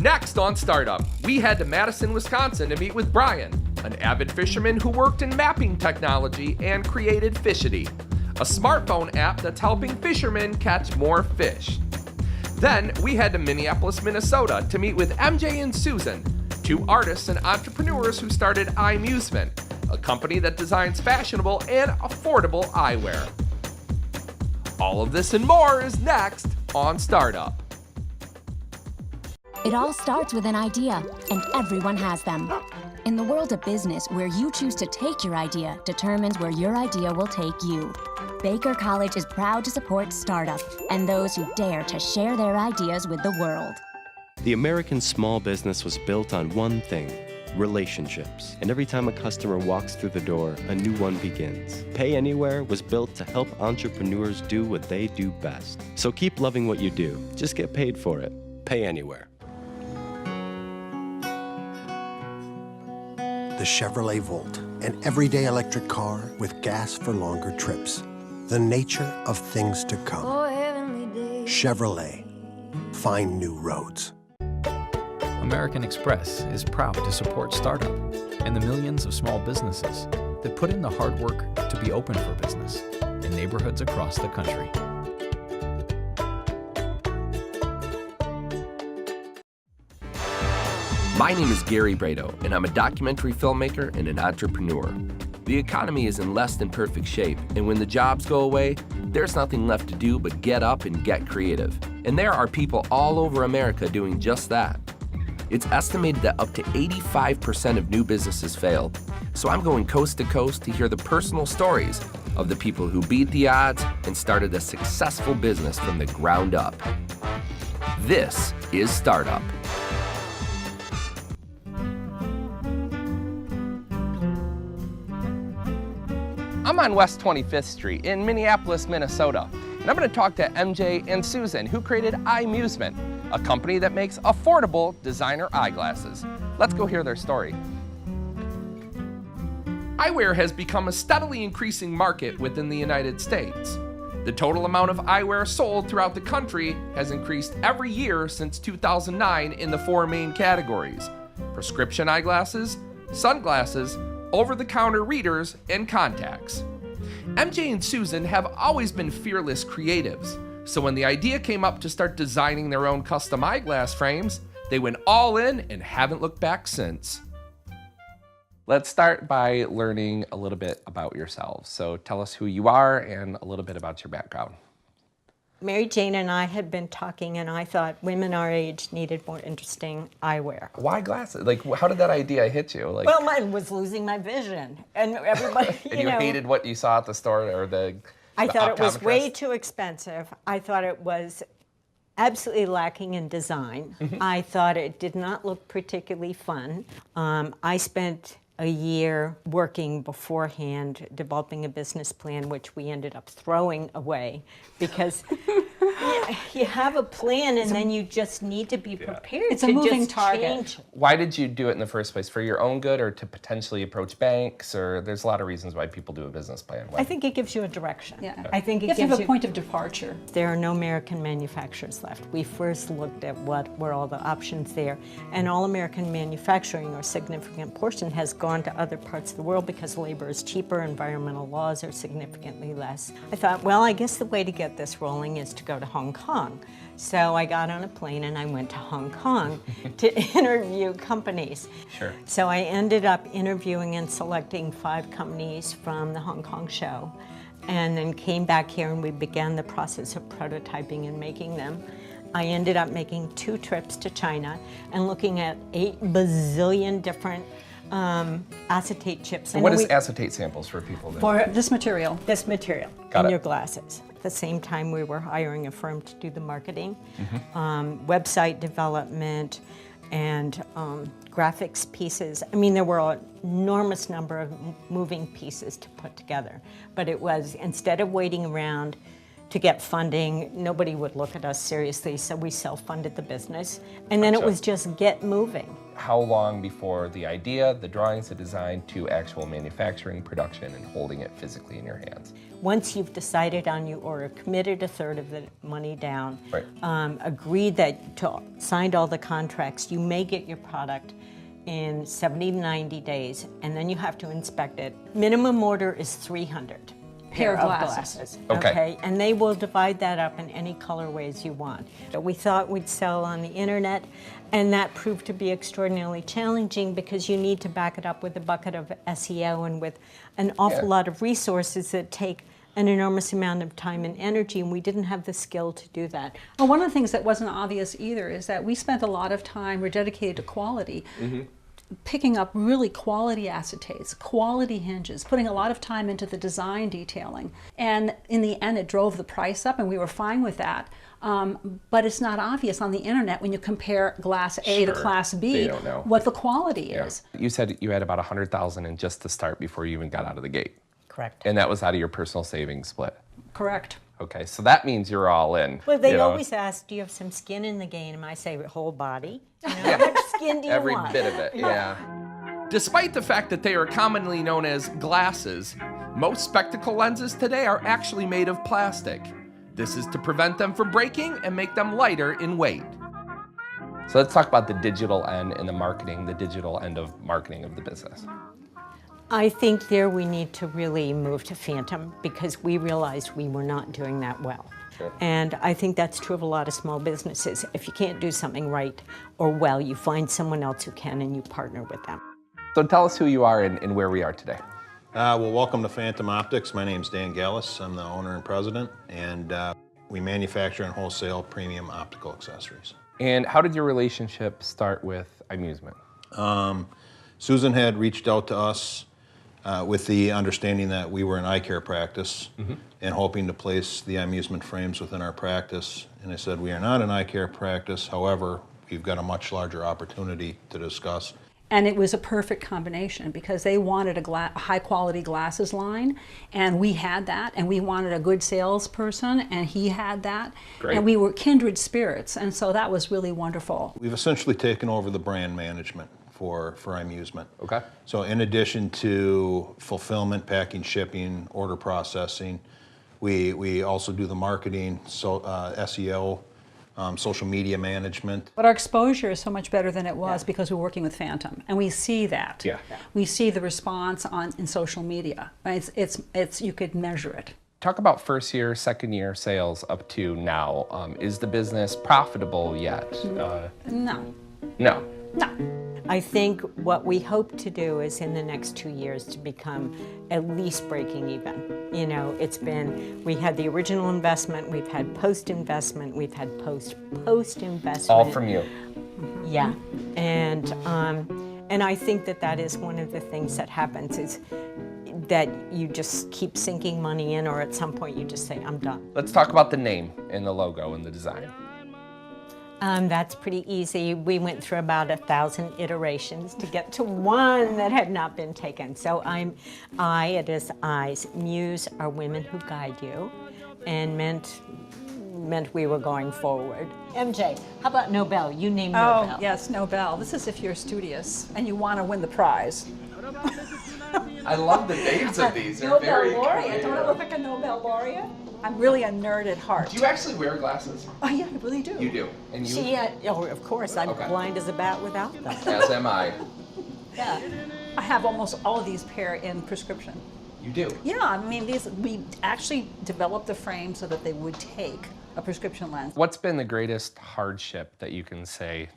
Next on Startup, we head to Madison, Wisconsin to meet with Brian, an avid fisherman who worked in mapping technology and created Fishidy, a smartphone app that's helping fishermen catch more fish. Then we head to Minneapolis, Minnesota to meet with MJ and Susan, two artists and entrepreneurs who started Eyemusement, a company that designs fashionable and affordable eyewear. All of this and more is next on Startup. It all starts with an idea, and everyone has them. In the world of business, where you choose to take your idea determines where your idea will take you. Baker College is proud to support Startup and those who dare to share their ideas with the world. The American small business was built on one thing: relationships. And every time a customer walks through the door, a new one begins. Pay Anywhere was built to help entrepreneurs do what they do best. So keep loving what you do. Just get paid for it. Pay Anywhere. The Chevrolet Volt, an everyday electric car with gas for longer trips. The nature of things to come. Chevrolet, find new roads. American Express is proud to support Startup and the millions of small businesses that put in the hard work to be open for business in neighborhoods across the country. My name is Gary Brado, and I'm a documentary filmmaker and an entrepreneur. The economy is in less than perfect shape, and when the jobs go away, there's nothing left to do but get up and get creative. And there are people all over America doing just that. It's estimated that up to 85% of new businesses fail. So I'm going coast to coast to hear the personal stories of the people who beat the odds and started a successful business from the ground up. This is Startup. I'm on West 25th Street in Minneapolis, Minnesota, and I'm going to talk to MJ and Susan, who created Eyemusement, a company that makes affordable designer eyeglasses. Let's go hear their story. Eyewear has become a steadily increasing market within the United States. The total amount of eyewear sold throughout the country has increased every year since 2009 in the four main categories: prescription eyeglasses, sunglasses, over-the-counter readers, and contacts. MJ and Susan have always been fearless creatives, so when the idea came up to start designing their own custom eyeglass frames, they went all in and haven't looked back since. Let's start by learning a little bit about yourselves. So tell us who you are and a little bit about your background. Mary Jane and I had been talking, and I thought women our age needed more interesting eyewear. Why glasses? Like, how did that idea hit you? Like, well, I was losing my vision, and everybody, and you hated what you saw at the store or the I thought it was optometrist? way too expensive. I thought it was absolutely lacking in design. I thought it did not look particularly fun. I spent a year working beforehand, developing a business plan, which we ended up throwing away because you have a plan and then you just need to be prepared. It's a moving target. Change. Why did you do it in the first place? For your own good or to potentially approach banks? Or there's a lot of reasons why people do a business plan. I think it gives you a direction. Yeah. I think it You have to gives have a point of departure. There are no American manufacturers left. We first looked at what were all the options there, and all American manufacturing, or a significant portion, has gone to other parts of the world because labor is cheaper, environmental laws are significantly less. I thought, well, I guess the way to get this rolling is to go to Hong Kong. So I got on a plane and I went to Hong Kong to interview companies. Sure. So I ended up interviewing and selecting 5 companies from the Hong Kong show, and then came back here and we began the process of prototyping and making them. I ended up making 2 trips to China and looking at 8 bazillion different acetate chips. And what is acetate samples for people? For this material. This material Got in it. your glasses. At the same time, we were hiring a firm to do the marketing, website development, and graphics pieces. I mean, there were an enormous number of moving pieces to put together. But it was, instead of waiting around to get funding. Nobody would look at us seriously, so we self-funded the business. And then it was just get moving. How long before the idea, the drawings, the design, to actual manufacturing, production, and holding it physically in your hands? Once you've decided on your order, committed a third of the money down, Right. Agreed signed all the contracts, you may get your product in 70 to 90 days, and then you have to inspect it. Minimum order is 300 Pair of of glasses. Okay. And they will divide that up in any colorways you want. We thought we'd sell on the internet, and that proved to be extraordinarily challenging because you need to back it up with a bucket of SEO and with an awful lot of resources that take an enormous amount of time and energy, and we didn't have the skill to do that. Well, one of the things that wasn't obvious either is that we spent a lot of time, we're dedicated to quality, picking up really quality acetates, quality hinges, putting a lot of time into the design detailing. And in the end, it drove the price up, and we were fine with that. But it's not obvious on the internet when you compare glass A to glass B They don't know. what the quality is. You said you had about 100,000 in just the start before you even got out of the gate. Correct. And that was out of your personal savings split. Correct. Okay, so that means you're all in. Well, they you know? always ask, do you have some skin in the game? I say, whole body. You know, how much skin do you Every want? bit of it, yeah. Despite the fact that they are commonly known as glasses, most spectacle lenses today are actually made of plastic. This is to prevent them from breaking and make them lighter in weight. So let's talk about the digital end and the digital end of marketing of the business. I think there we need to really move to Phantom because we realized we were not doing that well. Sure. And I think that's true of a lot of small businesses. If you can't do something right or well, you find someone else who can and you partner with them. So tell us who you are and where we are today. Well, welcome to Phantom Optics. My name's Dan Gallis. I'm the owner and president, and we manufacture and wholesale premium optical accessories. And how did your relationship start with Eyemusement? Susan had reached out to us with the understanding that we were an eye care practice and hoping to place the Eyemusement frames within our practice. And I said, we are not an eye care practice. However, we've got a much larger opportunity to discuss. And it was a perfect combination because they wanted a high quality glasses line, and we had that, and we wanted a good salesperson, and he had that. Great. And we were kindred spirits, and so that was really wonderful. We've essentially taken over the brand management for Eyemusement. Okay. So in addition to fulfillment, packing, shipping, order processing, we also do the marketing, SEO, social media management. But our exposure is so much better than it was because we're working with Phantom, and we see that. Yeah. We see the response in social media. It's you could measure it. Talk about first year, second year sales up to now. Is the business profitable yet? No. No. I think what we hope to do is in the next 2 years to become at least breaking even. You know, we had the original investment, we've had post-investment, we've had post-investment. All from you. Yeah, and I think that is one of the things that happens is that you just keep sinking money in, or at some point you just say, I'm done. Let's talk about the name and the logo and the design. That's pretty easy. We went through about 1,000 iterations to get to one that had not been taken. So it is eyes. Muse are women who guide you, and meant we were going forward. MJ, how about Nobel? You name Nobel. Oh, yes, Nobel. This is if you're studious and you want to win the prize. I love the names of these. They're Nobel very laureate. creative. Don't I look like a Nobel laureate? I'm really a nerd at heart. Do you actually wear glasses? Oh, yeah, I really do. You do. And you? Of course, I'm Okay. blind as a bat without them. As am I. Yeah. I have almost all of these pair in prescription. You do. Yeah, I mean, we actually developed the frame so that they would take a prescription lens. What's been the greatest hardship that you can say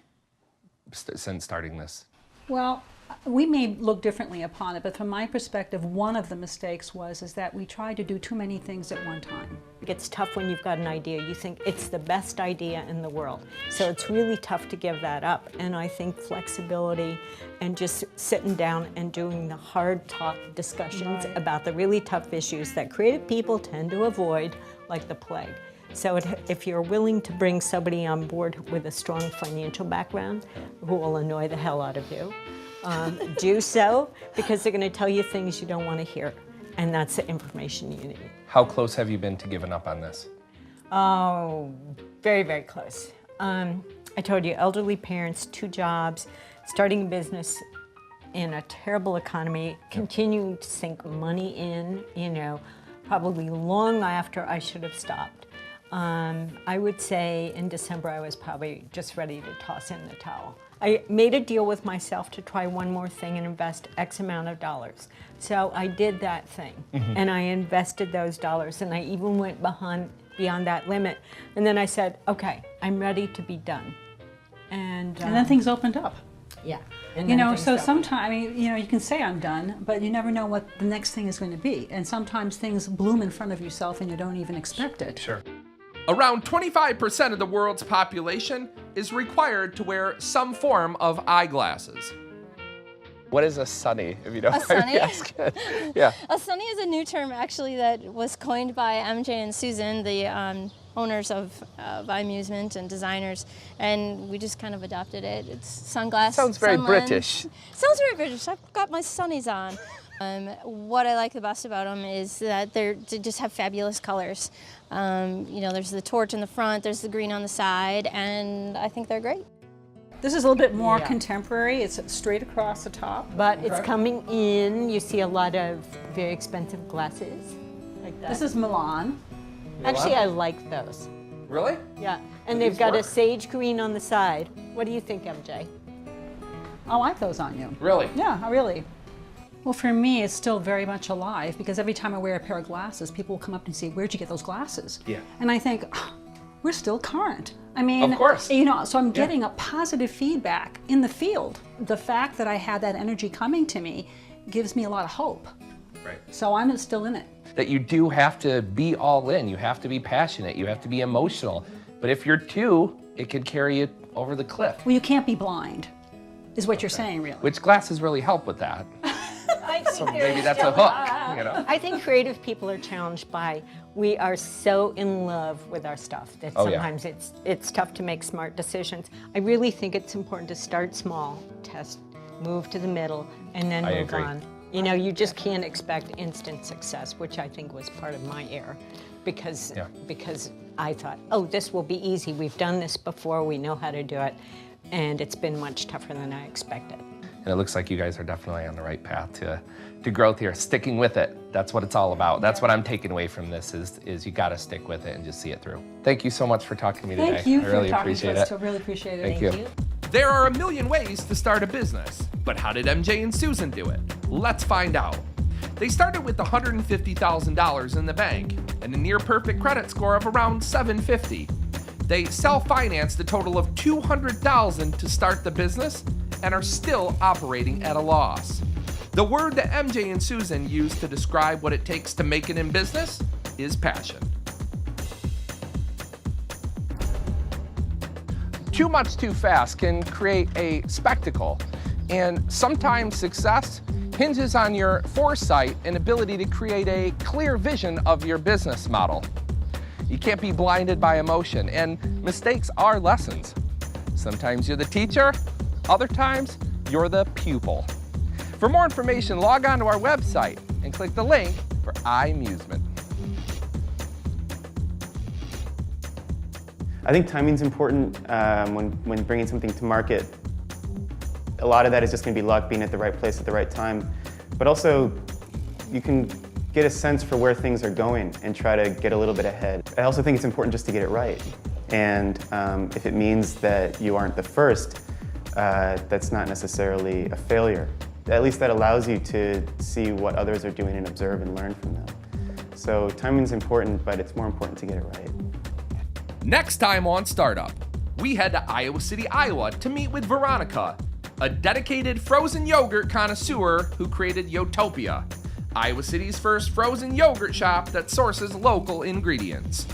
since starting this? Well, we may look differently upon it, but from my perspective, one of the mistakes is that we tried to do too many things at one time. It's tough when you've got an idea. You think it's the best idea in the world. So it's really tough to give that up. And I think flexibility and just sitting down and doing the hard talk discussions about the really tough issues that creative people tend to avoid, like the plague. So if you're willing to bring somebody on board with a strong financial background who will annoy the hell out of you, do so, because they're going to tell you things you don't want to hear, and that's the information you need. How close have you been to giving up on this? Oh, very, very close. I told you, elderly parents, 2 jobs, starting a business in a terrible economy, continuing to sink money in, you know, probably long after I should have stopped. I would say in December I was probably just ready to toss in the towel. I made a deal with myself to try one more thing and invest X amount of dollars. So I did that thing, and I invested those dollars, and I even went beyond that limit. And then I said, okay, I'm ready to be done. And then things opened up. Yeah. You know, so sometimes, you know, you can say I'm done, but you never know what the next thing is going to be. And sometimes things bloom in front of yourself and you don't even expect it. Sure. Around 25% of the world's population is required to wear some form of eyeglasses. What is a sunny, if you don't mind me asking? Yeah. A sunny is a new term, actually, that was coined by MJ and Susan, the owners of Eyemusement and designers, and we just kind of adopted it. It's sunglasses. Sounds very sun British. lens. Sounds very British. I've got my sunnies on. What I like the best about them is that they just have fabulous colors. You know, there's the torch in the front, there's the green on the side, and I think they're great. This is a little bit more contemporary. It's straight across the top. But it's coming in. You see a lot of very expensive glasses like that. This is Milan. Actually, I like those. Really? Yeah. And Do they've these got a work? sage green on the side. What do you think, MJ? I like those on you. Really? Yeah, I really. Well, for me, it's still very much alive because every time I wear a pair of glasses, people will come up and say, where'd you get those glasses? Yeah. And I think, oh, we're still current. I mean, Of course. you know, so I'm getting a positive feedback in the field. The fact that I had that energy coming to me gives me a lot of hope. Right. So I'm still in it. That you do have to be all in. You have to be passionate. You have to be emotional. But if you're too, it could carry you over the cliff. Well, you can't be blind, is what you're saying, really. Which glasses really help with that. So maybe that's a hook, you know? I think creative people are challenged by, we are so in love with our stuff that sometimes it's tough to make smart decisions. I really think it's important to start small, test, move to the middle, and then move on. You know, you just can't expect instant success, which I think was part of my error, because I thought, oh, this will be easy. We've done this before. We know how to do it. And it's been much tougher than I expected. And it looks like you guys are definitely on the right path to growth here. Sticking with it, that's what it's all about. That's what I'm taking away from this is you gotta stick with it and just see it through. Thank you so much for talking to me today. Thank you I for really talking appreciate to us. it. I really appreciate it. Thank you. There are a million ways to start a business, but how did MJ and Susan do it? Let's find out. They started with $150,000 in the bank and a near perfect credit score of around 750. They self-financed a total of $200,000 to start the business and are still operating at a loss. The word that MJ and Susan use to describe what it takes to make it in business is passion. Too much too fast can create a spectacle, and sometimes success hinges on your foresight and ability to create a clear vision of your business model. You can't be blinded by emotion, and mistakes are lessons. Sometimes you're the teacher, other times you're the pupil. For more information, log on to our website and click the link for Eyemusement. I think timing's important when bringing something to market. A lot of that is just going to be luck, being at the right place at the right time. But also, you can get a sense for where things are going and try to get a little bit ahead. I also think it's important just to get it right. And if it means that you aren't the first, that's not necessarily a failure. At least that allows you to see what others are doing and observe and learn from them. So timing's important, but it's more important to get it right. Next time on Startup, we head to Iowa City, Iowa to meet with Veronica, a dedicated frozen yogurt connoisseur who created Yotopia, Iowa City's first frozen yogurt shop that sources local ingredients.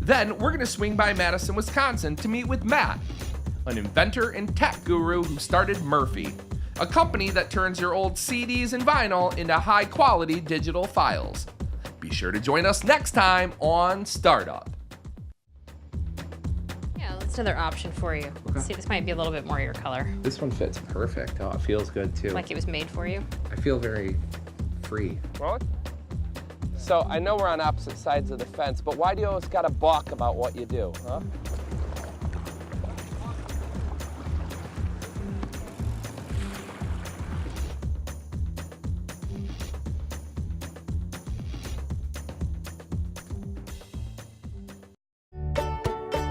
Then we're gonna swing by Madison, Wisconsin to meet with Matt, an inventor and tech guru who started Murphy, a company that turns your old CDs and vinyl into high-quality digital files. Be sure to join us next time on Startup. Yeah, that's another option for you. Okay. See, this might be a little bit more your color. This one fits perfect. Oh, it feels good too. Like it was made for you. I feel very free. So I know we're on opposite sides of the fence, but why do you always gotta balk about what you do, huh?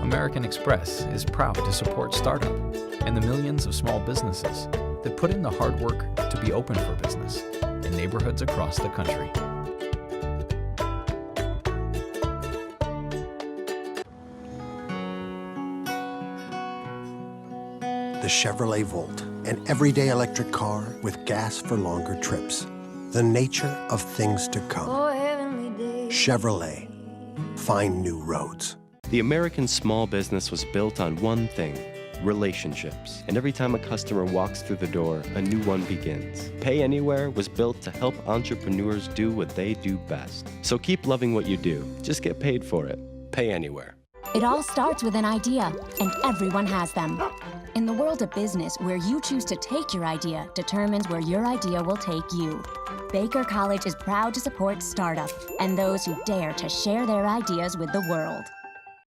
American Express is proud to support startup and the millions of small businesses that put in the hard work to be open for business in neighborhoods across the country. The Chevrolet Volt, an everyday electric car with gas for longer trips. The nature of things to come. Chevrolet, find new roads. The American small business was built on one thing: relationships. And every time a customer walks through the door, a new one begins. Pay Anywhere was built to help entrepreneurs do what they do best. So keep loving what you do. Just get paid for it. Pay Anywhere. It all starts with an idea, and everyone has them. In the world of business, where you choose to take your idea determines where your idea will take you. Baker College is proud to support startup and those who dare to share their ideas with the world.